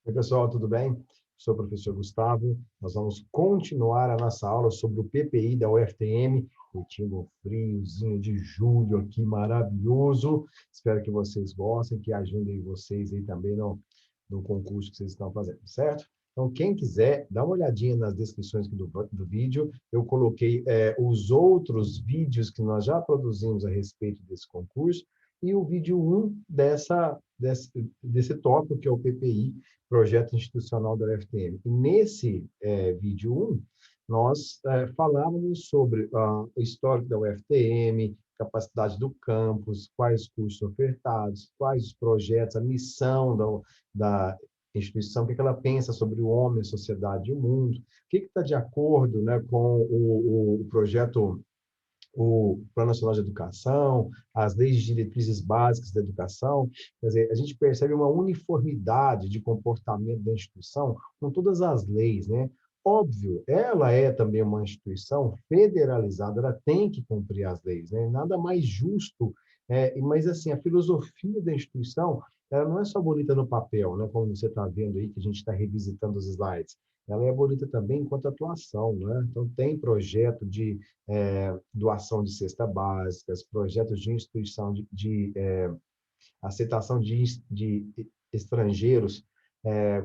Oi, pessoal, tudo bem? Sou o professor Gustavo. Nós vamos continuar a nossa aula sobre o PPI da UFTM, curtindo um friozinho de julho aqui maravilhoso. Espero que vocês gostem, que ajudem vocês aí também no concurso que vocês estão fazendo, certo? Então, quem quiser, dá uma olhadinha nas descrições aqui do vídeo. Eu coloquei os outros vídeos que nós já produzimos a respeito desse concurso e o vídeo 1 desse tópico, que é o PPI, Projeto Institucional da UFTM. E nesse vídeo 1, nós falávamos sobre o histórico da UFTM, capacidade do campus, quais cursos ofertados, quais os projetos, a missão da instituição, o que ela pensa sobre o homem, a sociedade e o mundo, o que está de acordo, né, com o projeto, o Plano Nacional de Educação, as leis de diretrizes básicas da educação. Quer dizer, a gente percebe uma uniformidade de comportamento da instituição com todas as leis, né? Óbvio, ela é também uma instituição federalizada, ela tem que cumprir as leis, né? Nada mais justo, mas assim, a filosofia da instituição, ela não é só bonita no papel, né? Como você está vendo aí, que a gente está revisitando os slides. Ela é bonita também enquanto atuação, né? Então, tem projeto de doação de cesta básicas, projetos de instituição de aceitação de estrangeiros,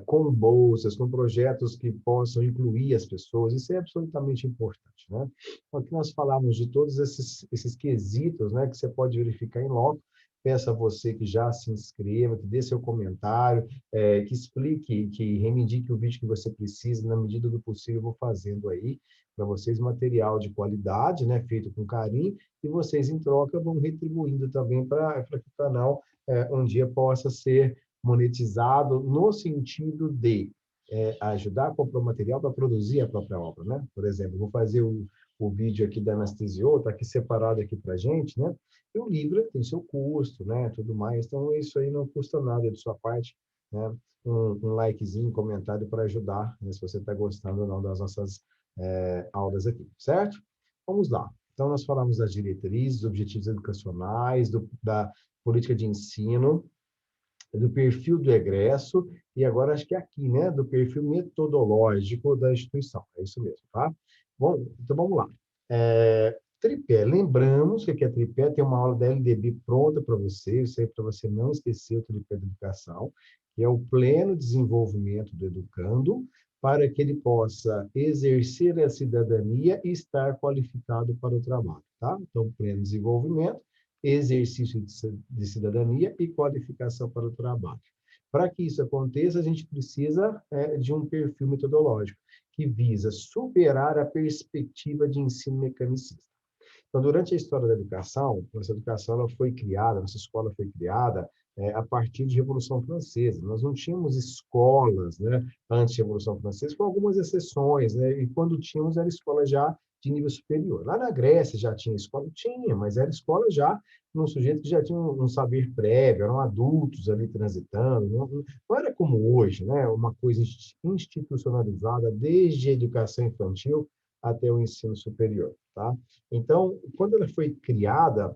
com bolsas, com projetos que possam incluir as pessoas. Isso é absolutamente importante, né? Então, aqui nós falamos de todos esses quesitos, né, que você pode verificar em loco. Peço a você que já se inscreva, que dê seu comentário, que explique, que reivindique o vídeo que você precisa, na medida do possível, eu vou fazendo aí para vocês material de qualidade, né, feito com carinho, e vocês, em troca, vão retribuindo também para que o canal um dia possa ser monetizado no sentido de ajudar a comprar o material para produzir a própria obra, né? Por exemplo, vou fazer o vídeo aqui da anestesio, está aqui separado aqui para a gente, né? E o livro tem seu custo, né? Tudo mais. Então, isso aí não custa nada de sua parte, né? Um likezinho, um comentário para ajudar, né? Se você está gostando ou não das nossas aulas aqui, certo? Vamos lá. Então, nós falamos das diretrizes, objetivos educacionais, da política de ensino, do perfil do egresso, e agora acho que é aqui, né, do perfil metodológico da instituição. É isso mesmo, tá? Bom, então vamos lá. Tripé. Lembramos que é tripé, tem uma aula da LDB pronta para você, isso aí para você não esquecer o tripé da educação, que é o pleno desenvolvimento do educando, para que ele possa exercer a cidadania e estar qualificado para o trabalho, tá? Então, pleno desenvolvimento, exercício de cidadania e qualificação para o trabalho. Para que isso aconteça, a gente precisa de um perfil metodológico que visa superar a perspectiva de ensino mecanicista. Então, durante a história da educação, nossa educação ela foi criada, nossa escola foi criada a partir de Revolução Francesa. Nós não tínhamos escolas, né, antes da Revolução Francesa, com algumas exceções, né, e quando tínhamos, era escola já de nível superior. Lá na Grécia já tinha escola? Tinha, mas era escola já num sujeito que já tinha um saber prévio, eram adultos ali transitando, não era como hoje, né, uma coisa institucionalizada desde a educação infantil até o ensino superior, tá? Então, quando ela foi criada,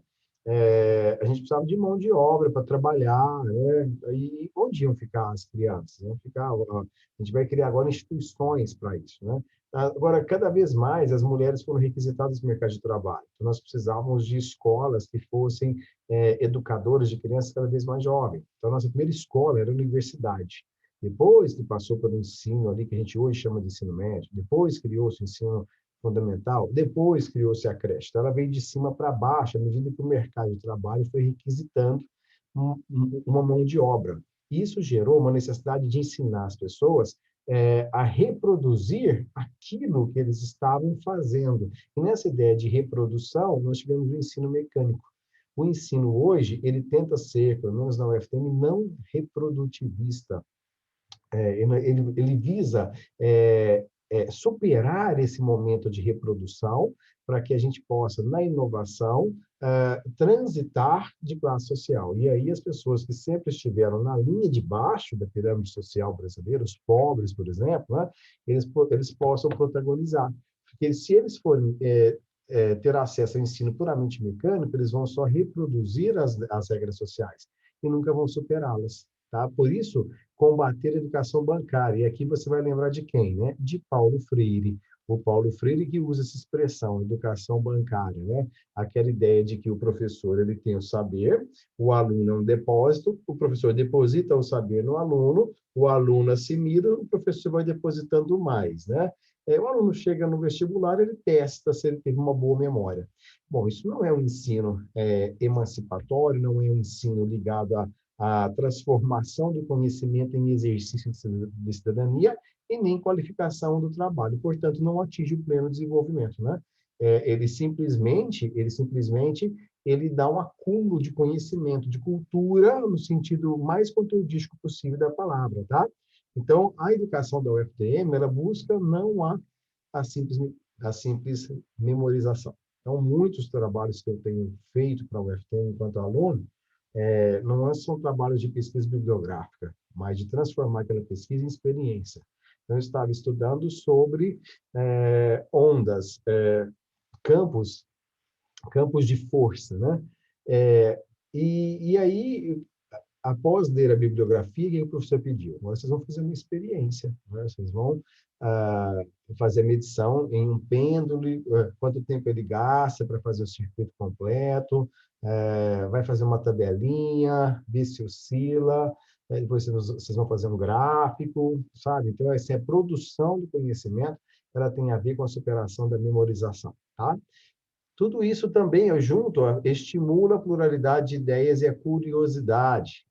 a gente precisava de mão de obra para trabalhar, né? E onde iam ficar as crianças? Iam ficar, a gente vai criar agora instituições para isso, né? Agora, cada vez mais, as mulheres foram requisitadas no mercado de trabalho. Então, nós precisávamos de escolas que fossem educadoras de crianças cada vez mais jovens. Então, a nossa primeira escola era a universidade. Depois que passou pelo ensino ali, que a gente hoje chama de ensino médio, depois criou-se o ensino fundamental, depois criou-se a creche. Então, ela veio de cima para baixo, à medida que o mercado de trabalho foi requisitando uma mão de obra. Isso gerou uma necessidade de ensinar as pessoas a reproduzir aquilo que eles estavam fazendo. E nessa ideia de reprodução, nós tivemos o ensino mecânico. O ensino hoje, ele tenta ser, pelo menos na UFTM, não reprodutivista. Ele visa superar esse momento de reprodução para que a gente possa, na inovação, transitar de classe social. E aí as pessoas que sempre estiveram na linha de baixo da pirâmide social brasileira, os pobres, por exemplo, né, eles possam protagonizar. Porque se eles forem ter acesso ao ensino puramente mecânico, eles vão só reproduzir as regras sociais e nunca vão superá-las. tá? Por isso, combater a educação bancária. E aqui você vai lembrar de quem, né? De Paulo Freire. O Paulo Freire que usa essa expressão, educação bancária, né? Aquela ideia de que o professor ele tem o saber, o aluno é um depósito, o professor deposita o saber no aluno, o aluno assimila, o professor vai depositando mais, né? O aluno chega no vestibular, ele testa se ele teve uma boa memória. Bom, isso não é um ensino emancipatório, não é um ensino ligado à transformação do conhecimento em exercício de cidadania e nem qualificação do trabalho. Portanto, não atinge o pleno desenvolvimento, né? Ele dá um acúmulo de conhecimento, de cultura, no sentido mais conteudístico possível da palavra, tá? Então, a educação da UFTM, ela busca não a simples, a simples memorização. Então, muitos trabalhos que eu tenho feito para a UFTM enquanto aluno, não são trabalhos de pesquisa bibliográfica, mas de transformar aquela pesquisa em experiência. Então, eu estava estudando sobre ondas, campos de força, né? E aí, após ler a bibliografia, o que o professor pediu? Agora vocês vão fazer uma experiência, né? Vocês vão fazer a medição em um pêndulo, quanto tempo ele gasta para fazer o circuito completo, vai fazer uma tabelinha, ver se oscila, depois vocês vão fazer um gráfico, sabe? Então, essa é a produção do conhecimento, ela tem a ver com a superação da memorização, tá? Tudo isso também, eu junto, estimula a pluralidade de ideias e a curiosidade,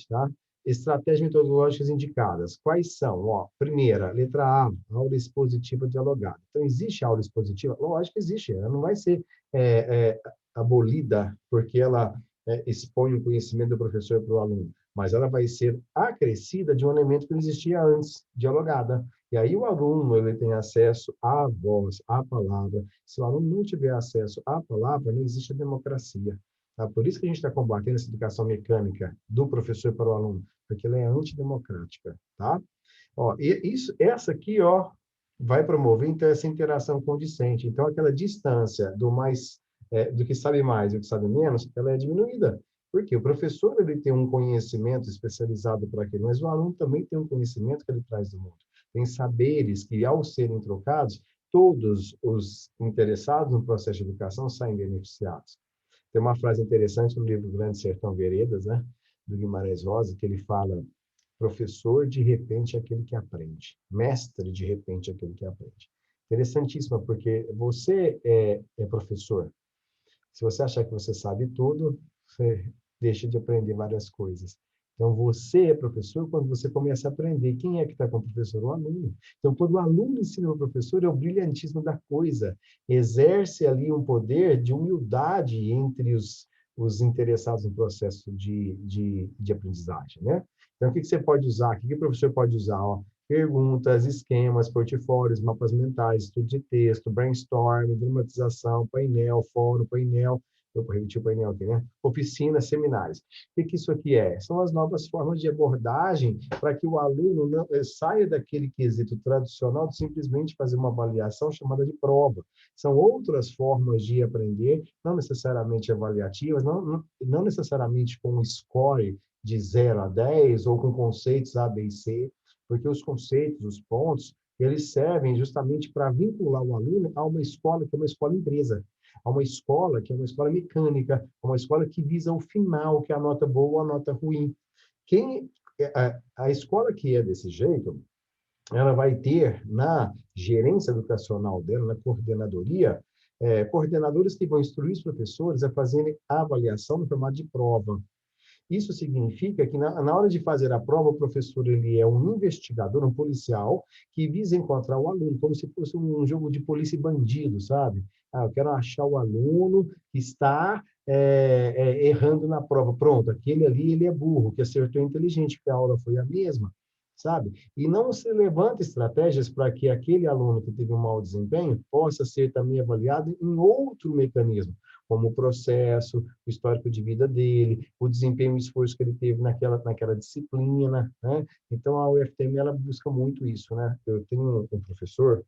tá? Estratégias metodológicas indicadas. Quais são? Ó, primeira, letra A, aula expositiva dialogada. Então, existe aula expositiva? Lógico que existe, ela não vai ser abolida porque ela expõe o conhecimento do professor para o aluno, mas ela vai ser acrescida de um elemento que não existia antes, dialogada. E aí o aluno ele tem acesso à voz, à palavra. Se o aluno não tiver acesso à palavra, não existe a democracia. Tá? Por isso que a gente está combatendo essa educação mecânica do professor para o aluno, porque ela é antidemocrática. Tá? Ó, essa aqui, ó, vai promover então essa interação com o discente. Então aquela distância do que sabe mais e do que sabe menos, ela é diminuída. Porque o professor ele tem um conhecimento especializado para aquilo, mas o aluno também tem um conhecimento que ele traz do mundo. Tem saberes que, ao serem trocados, todos os interessados no processo de educação saem beneficiados. Tem uma frase interessante no livro Grande Sertão Veredas, né, do Guimarães Rosa, que ele fala: professor, de repente, é aquele que aprende. Mestre, de repente, é aquele que aprende. Interessantíssima, porque você é professor. Se você achar que você sabe tudo, você deixa de aprender várias coisas. Então, você é professor quando você começa a aprender. Quem é que está com o professor? O aluno. Então, quando o aluno ensina o professor, é o brilhantismo da coisa. Exerce ali um poder de humildade entre os interessados no processo de aprendizagem, né? Então, o que você pode usar? O que o professor pode usar? Ó, perguntas, esquemas, portfólios, mapas mentais, estudo de texto, brainstorm, dramatização, painel, fórum, painel, eu vou repetir o painel aqui, né? Oficinas, seminários. O que isso aqui é? São as novas formas de abordagem para que o aluno não saia daquele quesito tradicional de simplesmente fazer uma avaliação chamada de prova. São outras formas de aprender, não necessariamente avaliativas, não necessariamente com um score de 0 a 10 ou com conceitos A, B e C, porque os conceitos, os pontos, eles servem justamente para vincular o aluno a uma escola que é uma escola empresa, a uma escola que é uma escola mecânica, a uma escola que visa o final, que é a nota boa ou a nota ruim. A escola que é desse jeito, ela vai ter na gerência educacional dela, na coordenadoria, coordenadores que vão instruir os professores a fazerem a avaliação no formato de prova. Isso significa que, na hora de fazer a prova, o professor ele é um investigador, um policial, que visa encontrar o aluno, como se fosse um jogo de polícia e bandido, sabe? Eu quero achar o aluno que está errando na prova. Pronto, aquele ali ele é burro, que acertou inteligente, porque a aula foi a mesma, sabe? E não se levanta estratégias para que aquele aluno que teve um mau desempenho possa ser também avaliado em outro mecanismo, como o processo, o histórico de vida dele, o desempenho e o esforço que ele teve naquela disciplina, né? Então, a UFTM, ela busca muito isso, né? Eu tenho um professor,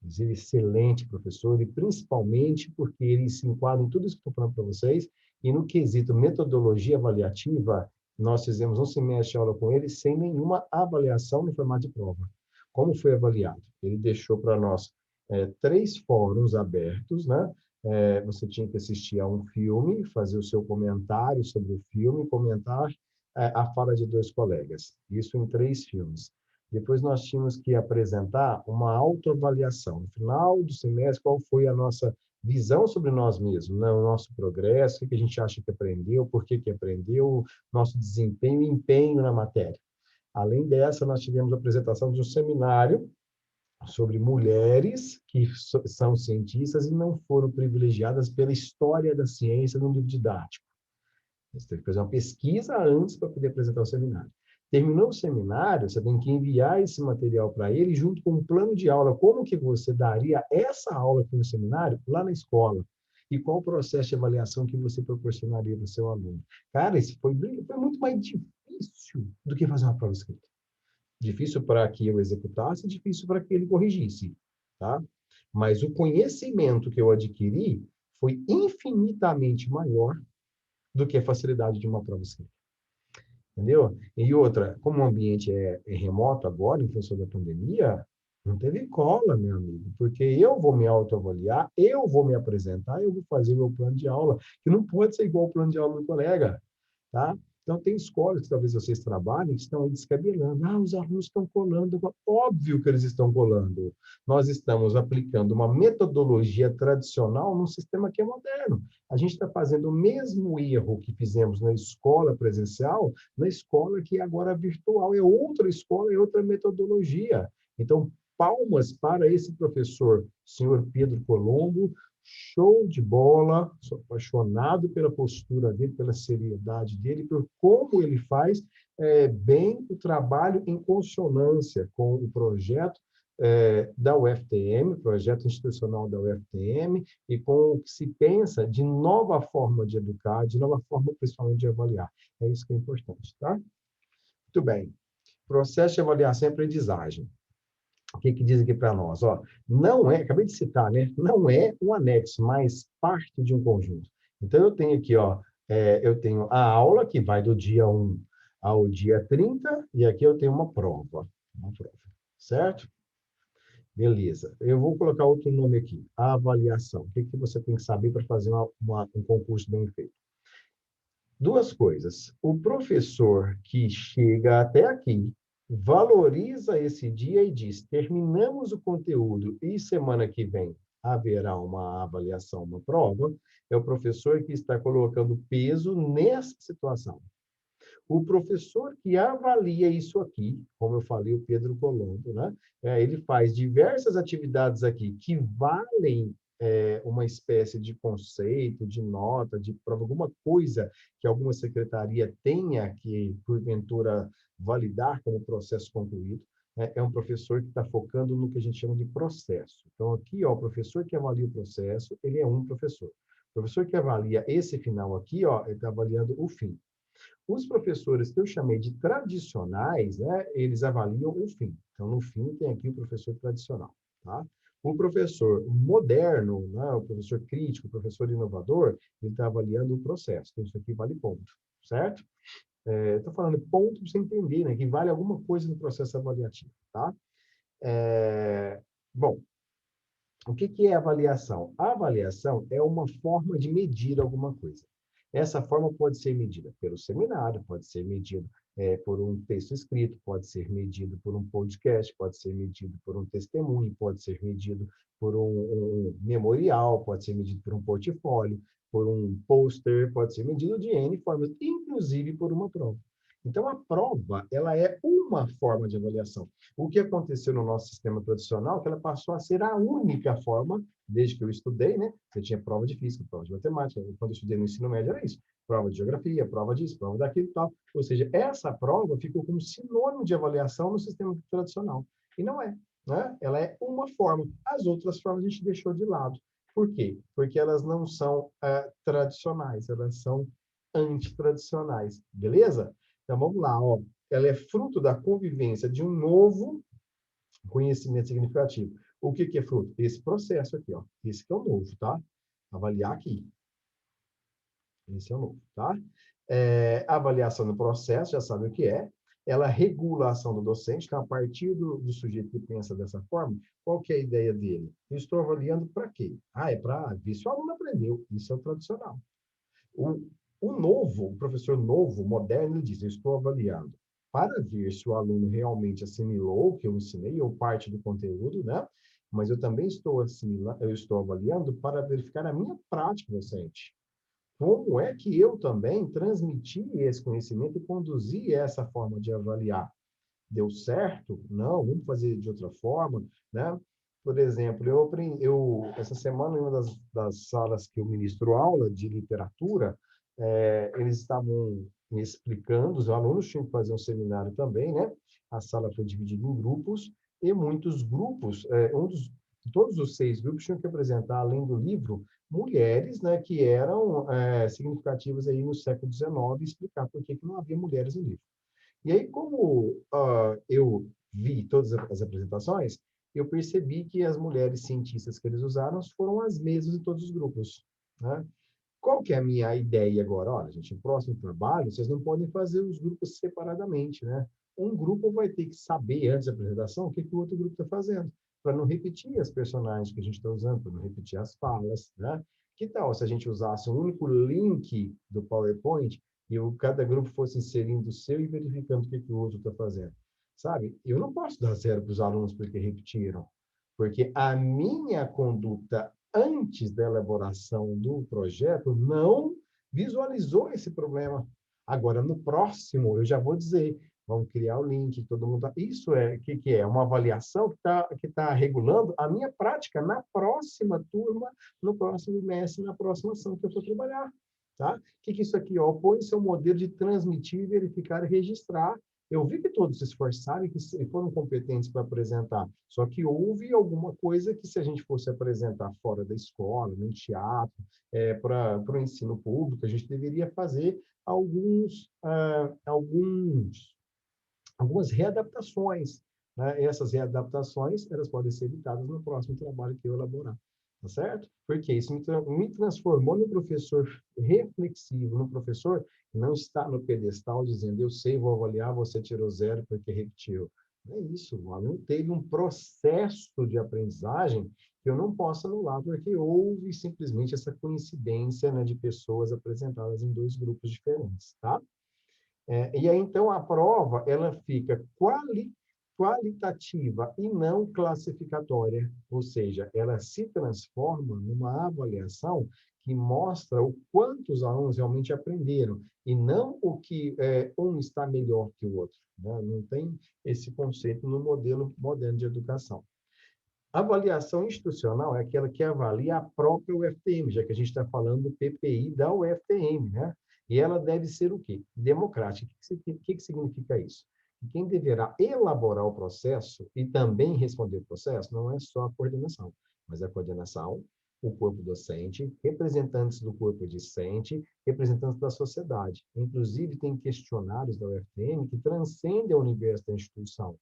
inclusive excelente professor, e principalmente porque ele se enquadra em tudo isso que eu estou falando para vocês, e no quesito metodologia avaliativa, Nós fizemos um semestre de aula com ele sem nenhuma avaliação no formato de prova. Como foi avaliado? Ele deixou para nós 3 fóruns abertos, né? Você tinha que assistir a um filme, fazer o seu comentário sobre o filme, comentar a fala de 2 colegas. Isso em 3 filmes. Depois nós tínhamos que apresentar uma autoavaliação. No final do semestre, qual foi a nossa visão sobre nós mesmos, né? O nosso progresso, o que a gente acha que aprendeu, por que aprendeu, nosso desempenho e empenho na matéria. Além dessa, nós tivemos a apresentação de um seminário sobre mulheres que são cientistas e não foram privilegiadas pela história da ciência no livro didático. Você tem que fazer uma pesquisa antes para poder apresentar o seminário. Terminou o seminário, você tem que enviar esse material para ele junto com um plano de aula. Como que você daria essa aula aqui no seminário lá na escola? E qual o processo de avaliação que você proporcionaria para o seu aluno? Cara, isso foi muito mais difícil do que fazer uma prova escrita. Difícil para que eu executasse, difícil para que ele corrigisse, tá? Mas o conhecimento que eu adquiri foi infinitamente maior do que a facilidade de uma prova escrita. Entendeu? E outra, como o ambiente é remoto agora, em função da pandemia, não teve cola, meu amigo, porque eu vou me autoavaliar, eu vou me apresentar, eu vou fazer meu plano de aula, que não pode ser igual ao plano de aula do colega, tá? Então, tem escolas que talvez vocês trabalhem que estão aí descabelando. Ah, os alunos estão colando. Óbvio que eles estão colando. Nós estamos aplicando uma metodologia tradicional num sistema que é moderno. A gente está fazendo o mesmo erro que fizemos na escola presencial, na escola que agora é virtual. É outra escola, é outra metodologia. Então, palmas para esse professor, senhor Pedro Colombo. Show de bola, sou apaixonado pela postura dele, pela seriedade dele, por como ele faz bem o trabalho em consonância com o projeto da UFTM, projeto institucional da UFTM, e com o que se pensa de nova forma de educar, de nova forma, principalmente, de avaliar. É isso que é importante, tá? Muito bem. Processo de avaliação e aprendizagem. O que diz aqui para nós? Ó, não é, acabei de citar, né? Não é um anexo, mas parte de um conjunto. Então, eu tenho aqui, ó, eu tenho a aula, que vai do dia 1 ao dia 30, e aqui eu tenho uma prova, certo? Beleza. Eu vou colocar outro nome aqui, a avaliação. O que você tem que saber para fazer um concurso bem feito? 2 coisas. O professor que chega até aqui, valoriza esse dia e diz: terminamos o conteúdo e semana que vem haverá uma avaliação, uma prova, é o professor que está colocando peso nessa situação. O professor que avalia isso aqui, como eu falei, o Pedro Colombo, né? Ele faz diversas atividades aqui que valem uma espécie de conceito, de nota, de prova, alguma coisa que alguma secretaria tenha que, porventura, validar como processo concluído. É um professor que está focando no que a gente chama de processo. Então, aqui, ó, o professor que avalia o processo, ele é um professor. O professor que avalia esse final aqui, ó, ele está avaliando o fim. Os professores que eu chamei de tradicionais, né, eles avaliam o fim. Então, no fim, tem aqui o professor tradicional. Tá? O professor moderno, né, o professor crítico, o professor inovador, ele está avaliando o processo. Então, isso aqui vale ponto, certo? Estou falando ponto para você entender, né, que vale alguma coisa no processo avaliativo. Tá? Bom, o que é avaliação? A avaliação é uma forma de medir alguma coisa. Essa forma pode ser medida pelo seminário, pode ser medido por um texto escrito, pode ser medido por um podcast, pode ser medido por um testemunho, pode ser medido por um memorial, pode ser medido por um portfólio, por um pôster, pode ser medido de N formas, inclusive por uma prova. Então, a prova, ela é uma forma de avaliação. O que aconteceu no nosso sistema tradicional é que ela passou a ser a única forma, desde que eu estudei, né? Você tinha prova de física, prova de matemática. Quando eu estudei no ensino médio era isso. Prova de geografia, prova disso, prova daquilo e tal. Ou seja, essa prova ficou como sinônimo de avaliação no sistema tradicional. E não é, né? Ela é uma forma. As outras formas a gente deixou de lado. Por quê? Porque elas não são tradicionais, elas são antitradicionais. Beleza? Então, vamos lá, ó. Ela é fruto da convivência de um novo conhecimento significativo. O que é fruto? Esse processo aqui, ó. Esse que é o novo, tá? Avaliar aqui. Esse é o novo, tá? Avaliação do processo, já sabe o que é. Ela regula a ação do docente, então, a partir do sujeito que pensa dessa forma, qual que é a ideia dele? Eu estou avaliando para quê? É para ver se o aluno aprendeu. Isso é o tradicional. O, o professor novo, moderno, ele diz, eu estou avaliando para ver se o aluno realmente assimilou o que eu ensinei, ou parte do conteúdo, né? Mas eu também eu estou avaliando para verificar a minha prática docente. Como é que eu também transmiti esse conhecimento e conduzi essa forma de avaliar? Deu certo? Não, vamos fazer de outra forma, né? Por exemplo, essa semana, em uma das salas que eu ministro aula de literatura, eles estavam me explicando, os alunos tinham que fazer um seminário também, né? A sala foi dividida em grupos, e muitos grupos, todos os 6 grupos tinham que apresentar, além do livro, mulheres, né, que eram significativas aí no século XIX, e explicar por que não havia mulheres no livro. E aí, como eu vi todas as apresentações, eu percebi que as mulheres cientistas que eles usaram foram as mesmas em todos os grupos, né? Qual que é a minha ideia agora? Olha, gente, no próximo trabalho, vocês não podem fazer os grupos separadamente, né? Um grupo vai ter que saber, antes da apresentação, o que o outro grupo está fazendo, para não repetir as personagens que a gente está usando, para não repetir as falas, né? Que tal se a gente usasse um único link do PowerPoint e cada grupo fosse inserindo o seu e verificando o que o outro está fazendo? Sabe? Eu não posso dar 0 para os alunos porque repetiram, porque a minha conduta antes da elaboração do projeto, não visualizou esse problema. Agora, no próximo, eu já vou dizer, vamos criar o link, todo mundo... Isso que é? Uma avaliação que tá regulando a minha prática na próxima turma, no próximo mês, na próxima ação que eu for trabalhar. Tá? O que é isso aqui? Põe seu modelo de transmitir, verificar e registrar. Eu vi que todos se esforçaram e que foram competentes para apresentar. Só que houve alguma coisa que, se a gente fosse apresentar fora da escola, no teatro, para o ensino público, a gente deveria fazer algumas readaptações. Né? E essas readaptações, elas podem ser evitadas no próximo trabalho que eu elaborar. Tá certo? Porque isso me transformou no professor reflexivo, no professor que não está no pedestal dizendo, eu sei, vou avaliar, você tirou 0 porque repetiu. Não é isso, o aluno teve um processo de aprendizagem que eu não posso anular, porque houve simplesmente essa coincidência, né, de pessoas apresentadas em 2 grupos diferentes, tá? E aí, então, a prova, ela fica qualitativa e não classificatória, ou seja, ela se transforma numa avaliação que mostra o quanto os alunos realmente aprenderam, e não o que um está melhor que o outro. Né? Não tem esse conceito no modelo moderno de educação. A avaliação institucional é aquela que avalia a própria UFTM, já que a gente está falando do PPI da UFTM, né? E ela deve ser o quê? Democrática. O que significa isso? Quem deverá elaborar o processo e também responder o processo não é só a coordenação, mas a coordenação, o corpo docente, representantes do corpo discente, representantes da sociedade. Inclusive, tem questionários da UFTM que transcendem o universo da instituição,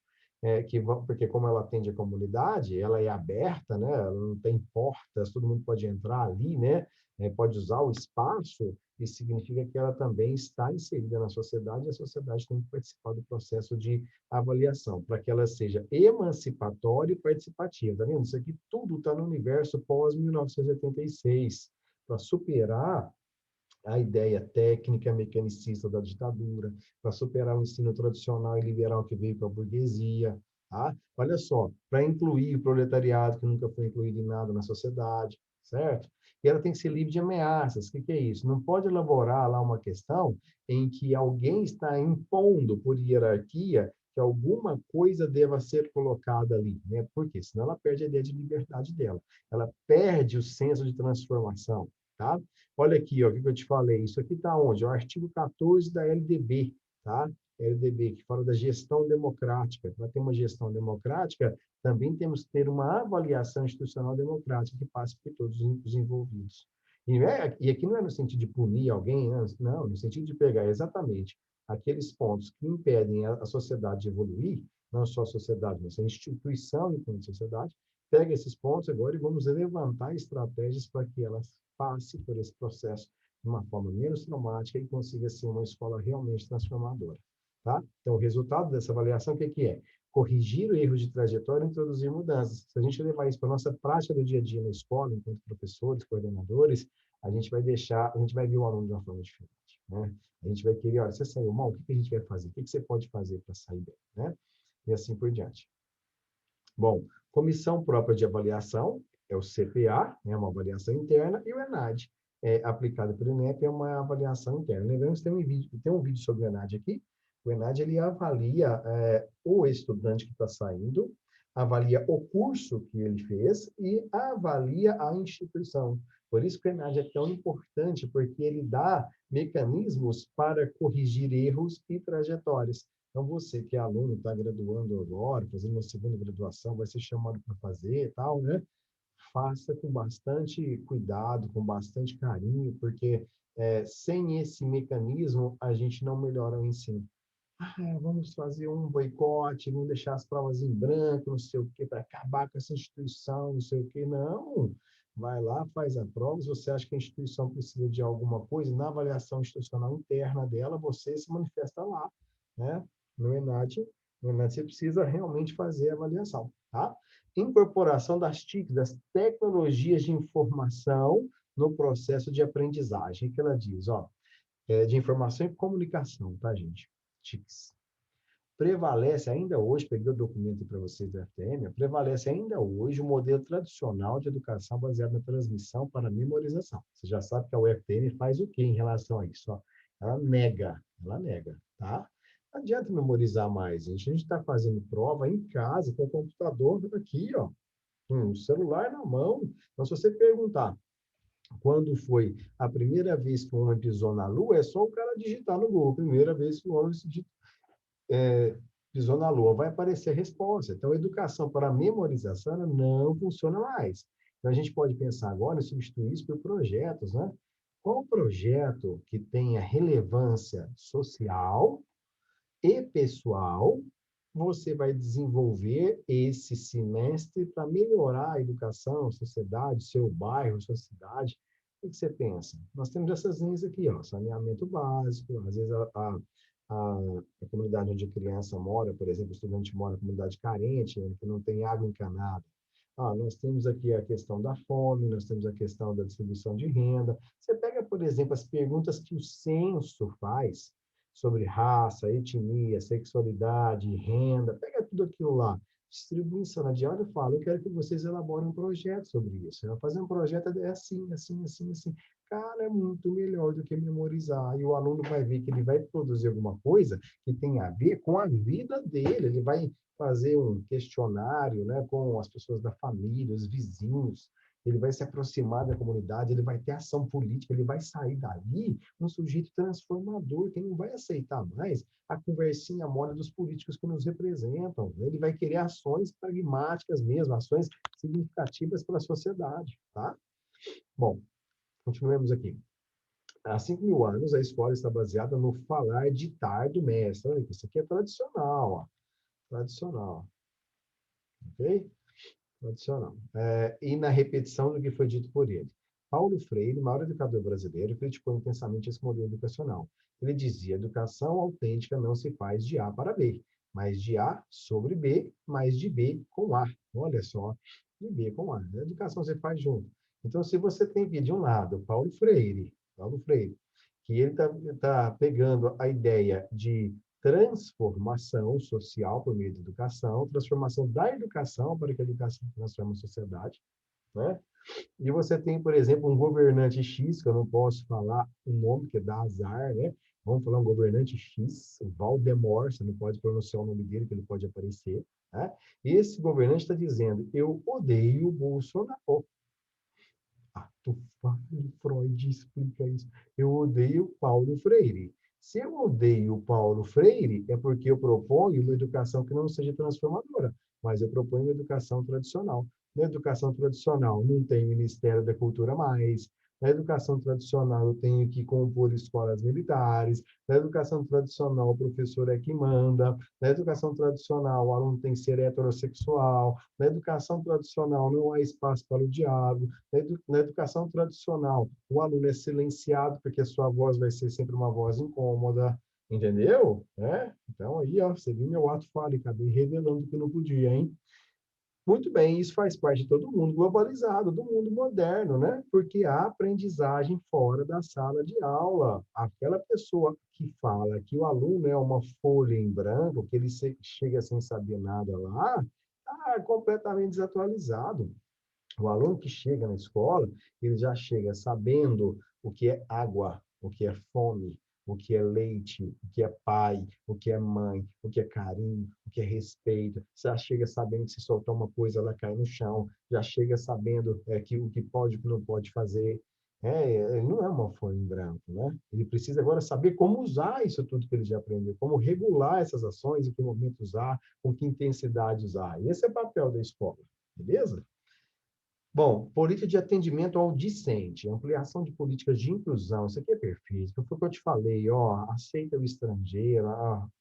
porque como ela atende a comunidade, ela é aberta, né? Ela não tem portas, todo mundo pode entrar ali, né? Pode usar o espaço, isso significa que ela também está inserida na sociedade, e a sociedade tem que participar do processo de avaliação, para que ela seja emancipatória e participativa. Tá vendo? Isso aqui tudo está no universo pós-1986, para superar a ideia técnica mecanicista da ditadura, para superar o ensino tradicional e liberal que veio para a burguesia. Tá? Olha só, para incluir o proletariado que nunca foi incluído em nada na sociedade, certo? E ela tem que ser livre de ameaças. O que é isso? Não pode elaborar lá uma questão em que alguém está impondo por hierarquia que alguma coisa deva ser colocada ali, né? Por quê? Senão ela perde a ideia de liberdade dela. Ela perde o senso de transformação, tá? Olha aqui, ó, o que eu te falei. Isso aqui está onde? O artigo 14 da LDB, tá? LDB, que fala da gestão democrática. Para ter uma gestão democrática, também temos que ter uma avaliação institucional democrática que passe por todos os envolvidos. E aqui não é no sentido de punir alguém, não, no sentido de pegar exatamente aqueles pontos que impedem a sociedade de evoluir, não só a sociedade, mas a instituição enquanto sociedade, pega esses pontos agora e vamos levantar estratégias para que elas passe por esse processo de uma forma menos traumática e consiga ser uma escola realmente transformadora. Tá? Então, o resultado dessa avaliação, o que é? Corrigir o erro de trajetória e introduzir mudanças. Se a gente levar isso para a nossa prática do dia a dia na escola, enquanto professores, coordenadores, a gente vai ver o aluno de uma forma diferente, né? A gente vai querer, olha, você saiu mal, o que a gente vai fazer? O que você pode fazer para sair bem, né? E assim por diante. Bom, comissão própria de avaliação é o CPA, né, uma avaliação interna, e o ENAD, aplicado pelo INEP, é uma avaliação interna. Lembrando que tem um vídeo sobre o ENAD aqui. O ENAD, ele avalia o estudante que está saindo, avalia o curso que ele fez e avalia a instituição. Por isso que o ENAD é tão importante, porque ele dá mecanismos para corrigir erros e trajetórias. Então, você que é aluno, está graduando agora, fazendo uma segunda graduação, vai ser chamado para fazer e tal, né? Faça com bastante cuidado, com bastante carinho, porque sem esse mecanismo, a gente não melhora o ensino. Vamos fazer um boicote, vamos deixar as provas em branco, não sei o quê, para acabar com essa instituição, não sei o quê. Não, vai lá, faz a prova. Se você acha que a instituição precisa de alguma coisa, na avaliação institucional interna dela, você se manifesta lá, né? No ENAD, você precisa realmente fazer a avaliação, tá? Incorporação das TICs, das tecnologias de informação no processo de aprendizagem, que ela diz, ó, de informação e comunicação, tá, gente? TICs. Prevalece ainda hoje, peguei o documento para vocês da FTM, prevalece ainda hoje o modelo tradicional de educação baseado na transmissão para memorização. Você já sabe que a UFTM faz o quê em relação a isso? Ó, ela nega, tá? Não adianta memorizar mais, gente. A gente está fazendo prova em casa, com o computador aqui, ó, com o celular na mão. Então, se você perguntar quando foi a primeira vez que o homem pisou na Lua, é só o cara digitar no Google, primeira vez que o homem pisou na Lua, vai aparecer a resposta. Então, a educação para a memorização não funciona mais. Então, a gente pode pensar agora em substituir isso por projetos, né? Qual projeto que tenha relevância social e pessoal você vai desenvolver esse semestre para melhorar a educação, a sociedade, seu bairro, sua cidade? O que você pensa? Nós temos essas linhas aqui, ó, saneamento básico, às vezes a comunidade onde a criança mora, por exemplo, o estudante mora em comunidade carente, que não tem água encanada. Nós temos aqui a questão da fome, nós temos a questão da distribuição de renda. Você pega, por exemplo, as perguntas que o censo faz sobre raça, etnia, sexualidade, renda, pega tudo aquilo lá, distribui em sala de aula e fala, eu quero que vocês elaborem um projeto sobre isso. Eu vou fazer um projeto assim, assim, assim, assim. Cara, é muito melhor do que memorizar. E o aluno vai ver que ele vai produzir alguma coisa que tem a ver com a vida dele. Ele vai fazer um questionário, né, com as pessoas da família, os vizinhos. Ele vai se aproximar da comunidade, ele vai ter ação política, ele vai sair dali um sujeito transformador, que não vai aceitar mais a conversinha mole dos políticos que nos representam. Ele vai querer ações pragmáticas mesmo, ações significativas para a sociedade, tá? Bom, continuemos aqui. Há 5.000 anos, a escola está baseada no falar ditar do mestre. Olha, isso aqui é tradicional, ó. Tradicional. Ok? Tradicional. E na repetição do que foi dito por ele. Paulo Freire, maior educador brasileiro, criticou intensamente esse modelo educacional. Ele dizia: educação autêntica não se faz de A para B, mas de A sobre B, mas de B com A. Olha só, de B com A. A educação você faz junto. Então, se você tem aqui de um lado Paulo Freire, que ele tá pegando a ideia de transformação social por meio da educação, transformação da educação para que a educação transforme a sociedade, né? E você tem, por exemplo, um governante X, que eu não posso falar o nome, que dá azar, né? Vamos falar um governante X, o Valdemar, você não pode pronunciar o nome dele, que ele pode aparecer, né? Esse governante está dizendo, eu odeio o Bolsonaro. Freud explica isso. Eu odeio Paulo Freire. Se eu odeio Paulo Freire, é porque eu proponho uma educação que não seja transformadora, mas eu proponho uma educação tradicional. Na educação tradicional não tem Ministério da Cultura mais, Na educação tradicional, eu tenho que compor escolas militares. Na educação tradicional, o professor é que manda. Na educação tradicional, o aluno tem que ser heterossexual. Na educação tradicional, não há espaço para o diálogo. Na educação tradicional, o aluno é silenciado, porque a sua voz vai ser sempre uma voz incômoda. Entendeu? É? Então, aí, ó, você viu meu ato falho, acabei revelando que não podia, hein? Muito bem, isso faz parte de todo mundo globalizado, do mundo moderno, né? Porque há aprendizagem fora da sala de aula. Aquela pessoa que fala que o aluno é uma folha em branco, que ele chega sem saber nada lá, está completamente desatualizado. O aluno que chega na escola, ele já chega sabendo o que é água, o que é fome, o que é leite, o que é pai, o que é mãe, o que é carinho, o que é respeito. Já chega sabendo que se soltar uma coisa, ela cai no chão. Já chega sabendo que o que pode e o que não pode fazer. Ele não é uma folha em branco, né? Ele precisa agora saber como usar isso tudo que ele já aprendeu, como regular essas ações, em que momento usar, com que intensidade usar. Esse é o papel da escola, beleza? Bom, política de atendimento ao discente, ampliação de políticas de inclusão, isso aqui é perfeito. Foi o que eu te falei, ó, aceita o estrangeiro,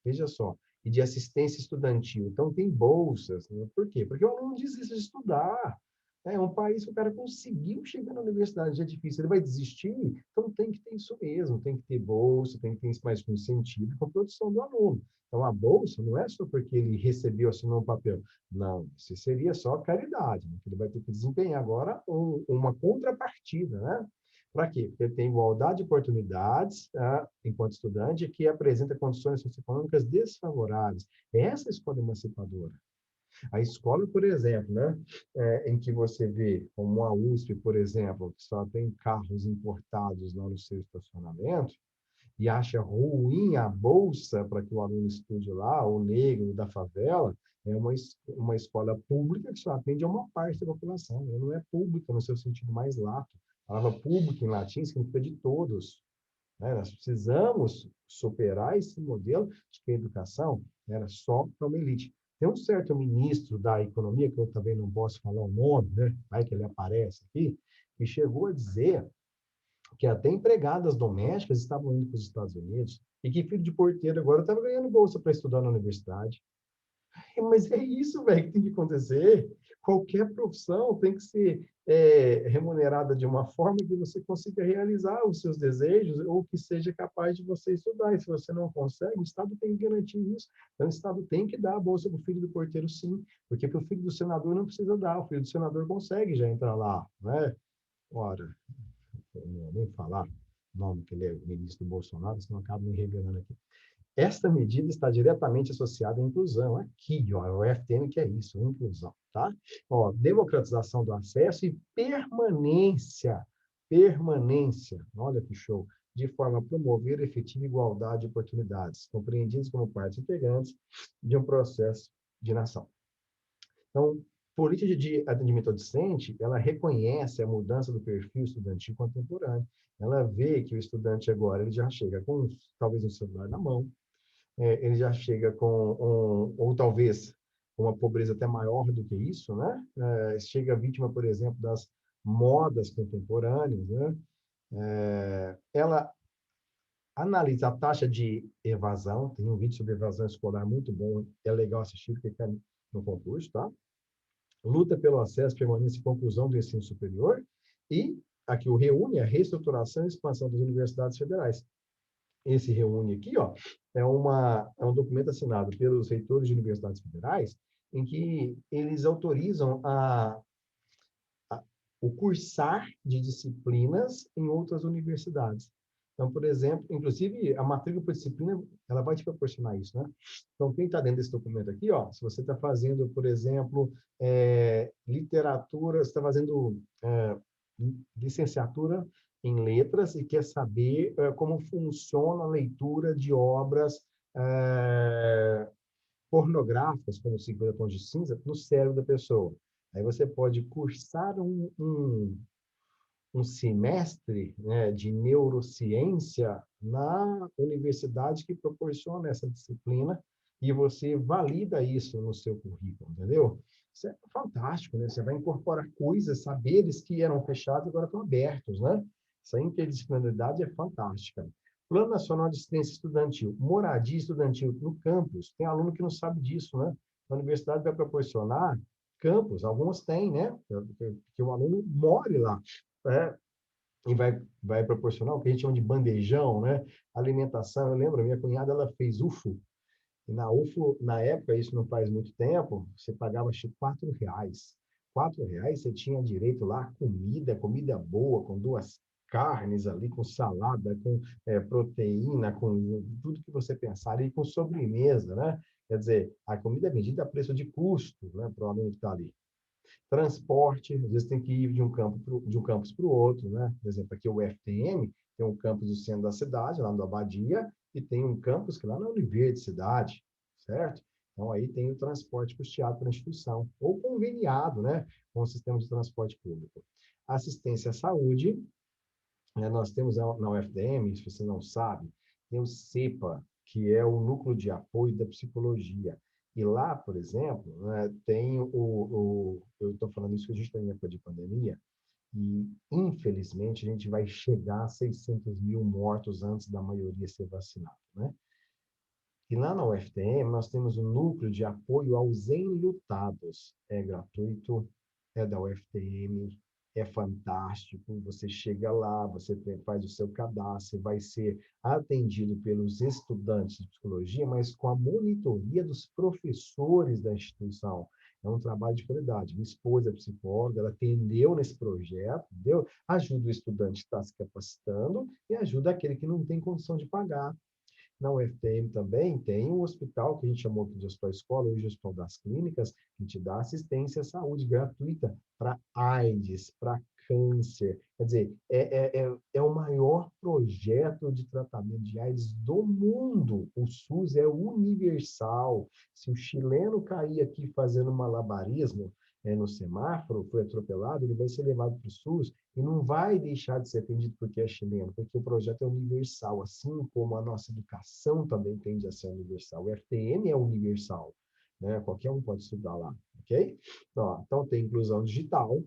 veja só, e de assistência estudantil. Então, tem bolsas, né? Por quê? Porque o aluno desiste de estudar. É um país que o cara conseguiu chegar na universidade, já é difícil, ele vai desistir? Então, tem que ter isso mesmo, tem que ter bolsa, tem que ter mais incentivo com a produção do aluno. Então, a bolsa não é só porque ele recebeu, assinou um papel. Não, isso seria só caridade, né? Ele vai ter que desempenhar agora uma contrapartida, né? Para quê? Porque ele tem igualdade de oportunidades, enquanto estudante, que apresenta condições socioeconômicas desfavoráveis. Essa é a escola emancipadora. A escola, por exemplo, né, em que você vê, como a USP, por exemplo, que só tem carros importados lá no seu estacionamento, e acha ruim a bolsa para que o aluno estude lá, o negro da favela, é uma escola pública que só atende a uma parte da população. Ela não é pública no seu sentido mais lato. A palavra pública em latim significa de todos. Né? Nós precisamos superar esse modelo de que a educação era só para uma elite. Tem um certo ministro da economia, que eu também não posso falar o nome, né? Vai que ele aparece aqui, que chegou a dizer que até empregadas domésticas estavam indo para os Estados Unidos e que filho de porteiro agora estava ganhando bolsa para estudar na universidade. Mas é isso, velho, que tem que acontecer. Qualquer profissão tem que ser remunerada de uma forma que você consiga realizar os seus desejos ou que seja capaz de você estudar. E se você não consegue, o Estado tem que garantir isso. Então, o Estado tem que dar a bolsa para o filho do porteiro, sim, porque para o filho do senador não precisa dar. O filho do senador consegue já entrar lá, né? Ora, não vou nem falar o nome que ele é ministro do Bolsonaro, senão eu acabo me revelando aqui. Esta medida está diretamente associada à inclusão. Aqui, ó, é o FTM que é isso, inclusão, tá? Ó, democratização do acesso e permanência, olha que show, de forma a promover efetiva igualdade de oportunidades, compreendidos como partes integrantes de um processo de nação. Então, política de atendimento ao discente, ela reconhece a mudança do perfil estudantil contemporâneo. Ela vê que o estudante agora ele já chega com talvez um celular na mão, ele já chega com ou talvez uma pobreza até maior do que isso, né? Chega vítima, por exemplo, das modas contemporâneas, né? Ela analisa a taxa de evasão, tem um vídeo sobre evasão escolar muito bom, é legal assistir, porque cai no concurso, tá? Luta pelo acesso, permanência e conclusão do ensino superior, e aqui o reúne a reestruturação e expansão das universidades federais. Esse reúne aqui, ó, é um documento assinado pelos reitores de universidades federais, em que eles autorizam o cursar de disciplinas em outras universidades. Então, por exemplo, inclusive a matrícula por disciplina, ela vai te proporcionar isso, né? Então, quem está dentro desse documento aqui, ó, se você está fazendo, por exemplo, literatura, você está fazendo licenciatura em letras e quer saber como funciona a leitura de obras pornográficas, como 50 Tons de Cinza, no cérebro da pessoa. Aí você pode cursar um semestre, né, de neurociência na universidade que proporciona essa disciplina e você valida isso no seu currículo, entendeu? Isso é fantástico, né? Você vai incorporar coisas, saberes que eram fechados agora estão abertos, né? Essa interdisciplinaridade é fantástica. Plano Nacional de Assistência Estudantil, moradia estudantil no campus. Tem aluno que não sabe disso, né? A universidade vai proporcionar campus, algumas têm, né? Que o aluno more lá, né? E vai proporcionar o que a gente chama de bandejão, né? Alimentação. Eu lembro, a minha cunhada, ela fez UFO, e na UFO, na época, isso não faz muito tempo, você pagava acho que R$ 4. R$ 4 você tinha direito lá a comida boa, com duas carnes ali, com salada, com proteína, com tudo que você pensar, e com sobremesa, né? Quer dizer, a comida é vendida a preço de custo, né, para o aluno que está ali. Transporte, às vezes tem que ir de um campus para o outro, né? Por exemplo, aqui o FTM tem um campus no centro da cidade, lá no Abadia, e tem um campus que lá na Universidade, certo? Então, aí tem o transporte custeado pela instituição, ou conveniado, né, com o sistema de transporte público. Assistência à saúde, né, nós temos na UFDM, se você não sabe, tem o CEPA, que é o Núcleo de Apoio da Psicologia. E lá, por exemplo, né, tem eu estou falando isso que a gente está em época de pandemia, e, infelizmente, a gente vai chegar a 600 mil mortos antes da maioria ser vacinada, né? E lá na UFTM, nós temos um núcleo de apoio aos enlutados. É gratuito, é da UFTM, é fantástico. Você chega lá, faz o seu cadastro, vai ser atendido pelos estudantes de psicologia, mas com a monitoria dos professores da instituição. É um trabalho de qualidade. Minha esposa é psicóloga, ela atendeu nesse projeto, entendeu? Ajuda o estudante que está se capacitando e ajuda aquele que não tem condição de pagar. Na UFTM também tem um hospital que a gente chamou aqui de hospital escola, hoje é o Hospital das Clínicas, que te dá assistência à saúde gratuita para AIDS, para câncer. Quer dizer, é o maior projeto de tratamento de AIDS do mundo. O SUS é universal. Se o chileno cair aqui fazendo malabarismo, no semáforo, foi atropelado, ele vai ser levado para o SUS e não vai deixar de ser atendido porque é chileno, porque o projeto é universal, assim como a nossa educação também tende a ser universal. O FTM é universal, né? Qualquer um pode estudar lá, ok? Então tem inclusão digital,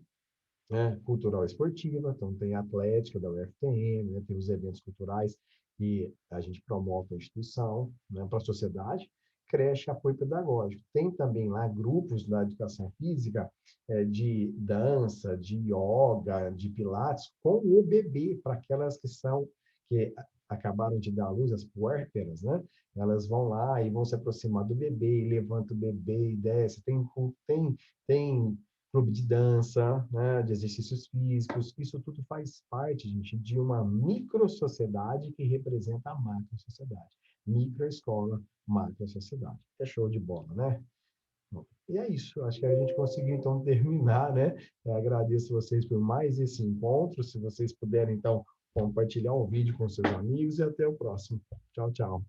né? Cultural e esportiva, então tem a atlética da UFTM, né? Tem os eventos culturais que a gente promove na instituição, né? Para a sociedade, creche, apoio pedagógico. Tem também lá grupos da educação física, de dança, de yoga, de pilates, com o bebê, para aquelas que acabaram de dar à luz, as puérperas, né? Elas vão lá e vão se aproximar do bebê, e levanta o bebê e desce. Tem clube de dança, né, de exercícios físicos, isso tudo faz parte, gente, de uma microsociedade que representa a macrosociedade. Microescola, macrosociedade. É show de bola, né? Bom, e é isso, acho que a gente conseguiu, então, terminar, né? Eu agradeço vocês por mais esse encontro, se vocês puderem, então, compartilhar o vídeo com seus amigos e até o próximo. Tchau, tchau.